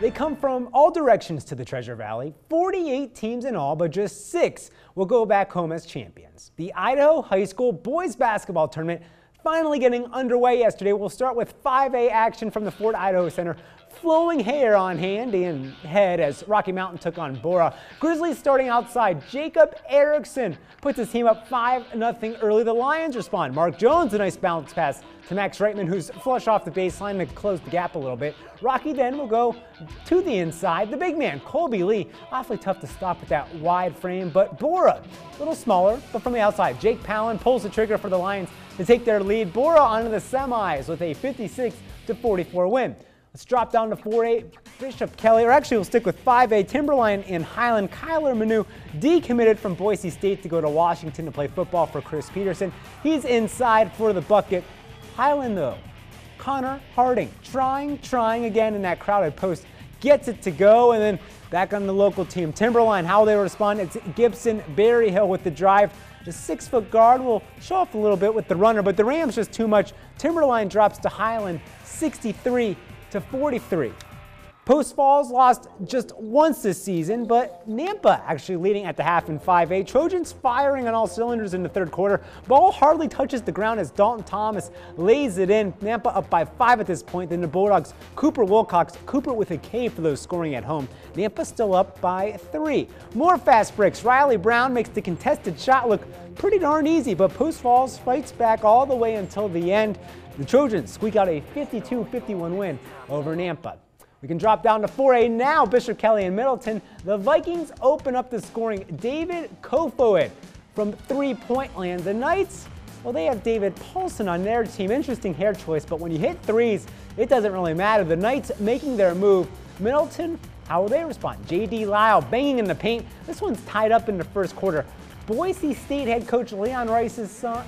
They come from all directions to the Treasure Valley, 48 teams in all, but just 6 will go back home as champions. The Idaho High School boys basketball tournament finally getting underway yesterday. We'll start with 5A action from the Fort Idaho Center. Flowing hair on hand and head as Rocky Mountain took on Bora. Grizzlies starting outside. Jacob Erickson puts his team up 5-0 early. The Lions respond. Mark Jones, a nice bounce pass to Max Reitman, who's flush off the baseline to close the gap a little bit. Rocky then will go to the inside. The big man, Colby Lee, awfully tough to stop with that wide frame, but Bora, a little smaller, but from the outside. Jake Palin pulls the trigger for the Lions to take their lead. Bora onto the semis with a 56-44 win. Let's drop down to 4A. Bishop Kelly, or actually we'll stick with 5A. Timberline and Highland. Kyler Manu decommitted from Boise State to go to Washington to play football for Chris Peterson. He's inside for the bucket. Highland though, Connor Harding trying again in that crowded post. Gets it to go, and then back on the local team. Timberline, how they respond. It's Gibson Berryhill with the drive. The 6-foot guard will show off a little bit with the runner, but the Rams just too much. Timberline drops to Highland 63-43. Post Falls lost just once this season, but Nampa actually leading at the half in 5A. Trojans firing on all cylinders in the third quarter. Ball hardly touches the ground as Dalton Thomas lays it in. Nampa up by 5 at this point. Then the Bulldogs, Cooper Wilcox, Cooper with a K for those scoring at home. Nampa still up by 3. More fast breaks. Riley Brown makes the contested shot look pretty darn easy, but Post Falls fights back all the way until the end. The Trojans squeak out a 52-51 win over Nampa. We can drop down to 4A now. Bishop Kelly and Middleton. The Vikings open up the scoring. David Kofoed from three-point land. The Knights, well, they have David Paulson on their team. Interesting hair choice, but when you hit threes, it doesn't really matter. The Knights making their move. Middleton, how will they respond? J.D. Lyle banging in the paint. This one's tied up in the first quarter. Boise State head coach Leon Rice's son,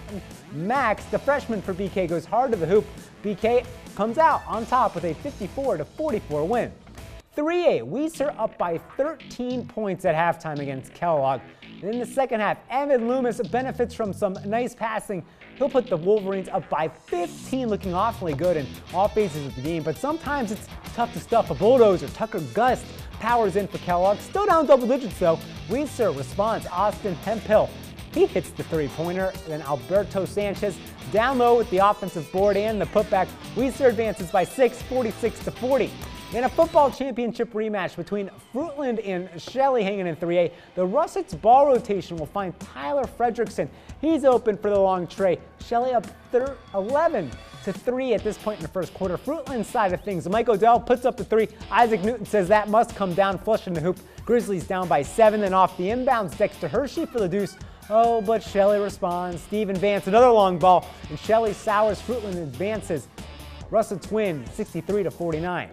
Max, the freshman for BK, goes hard to the hoop. BK comes out on top with a 54-44 win. 3A, Weiser up by 13 points at halftime against Kellogg. And in the second half, Evan Loomis benefits from some nice passing. He'll put the Wolverines up by 15, looking awfully good in all phases of the game. But sometimes it's tough to stuff a bulldozer. Tucker Gust powers in for Kellogg. Still down double digits though. Weiser responds. Austin Hemphill, he hits the three-pointer. Then Alberto Sanchez down low with the offensive board and the putback. Weiser advances by 6, 46-40. In a football championship rematch between Fruitland and Shelley hanging in 3A, the Russets ball rotation will find Tyler Fredrickson. He's open for the long tray. Shelley up 11-3 at this point in the first quarter. Fruitland's side of things, Mike Odell puts up the 3. Isaac Newton says that must come down, flushing the hoop. Grizzlies down by 7, then off the inbounds, Dexter Hershey for the deuce. Oh, but Shelley responds. Steven Vance, another long ball, and Shelley sours. Fruitland advances. Russets win 63-49.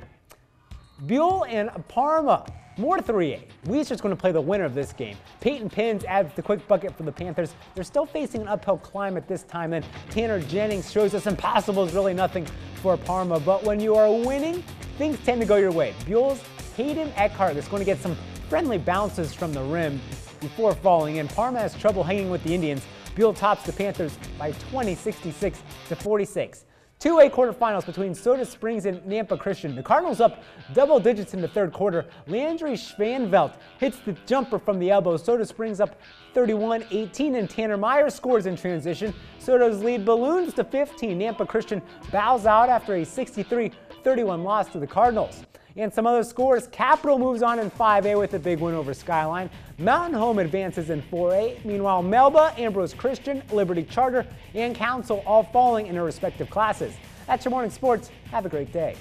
Buell and Parma, more 3A. Weiser's going to play the winner of this game. Peyton Pins adds the quick bucket for the Panthers. They're still facing an uphill climb at this time, and Tanner Jennings shows us impossible is really nothing for Parma. But when you are winning, things tend to go your way. Buell's Hayden Eckhart is going to get some friendly bounces from the rim before falling in. Parma has trouble hanging with the Indians. Buell tops the Panthers by 20, 66-46. 2A quarterfinals between Soda Springs and Nampa Christian. The Cardinals up double digits in the third quarter. Landry Schwanvelt hits the jumper from the elbow. Soda Springs up 31-18, and Tanner Meyer scores in transition. Soda's lead balloons to 15. Nampa Christian bows out after a 63-31 loss to the Cardinals. And some other scores, Capital moves on in 5A with a big win over Skyline. Mountain Home advances in 4A. Meanwhile, Melba, Ambrose Christian, Liberty Charter, and Council all falling in their respective classes. That's your morning sports. Have a great day.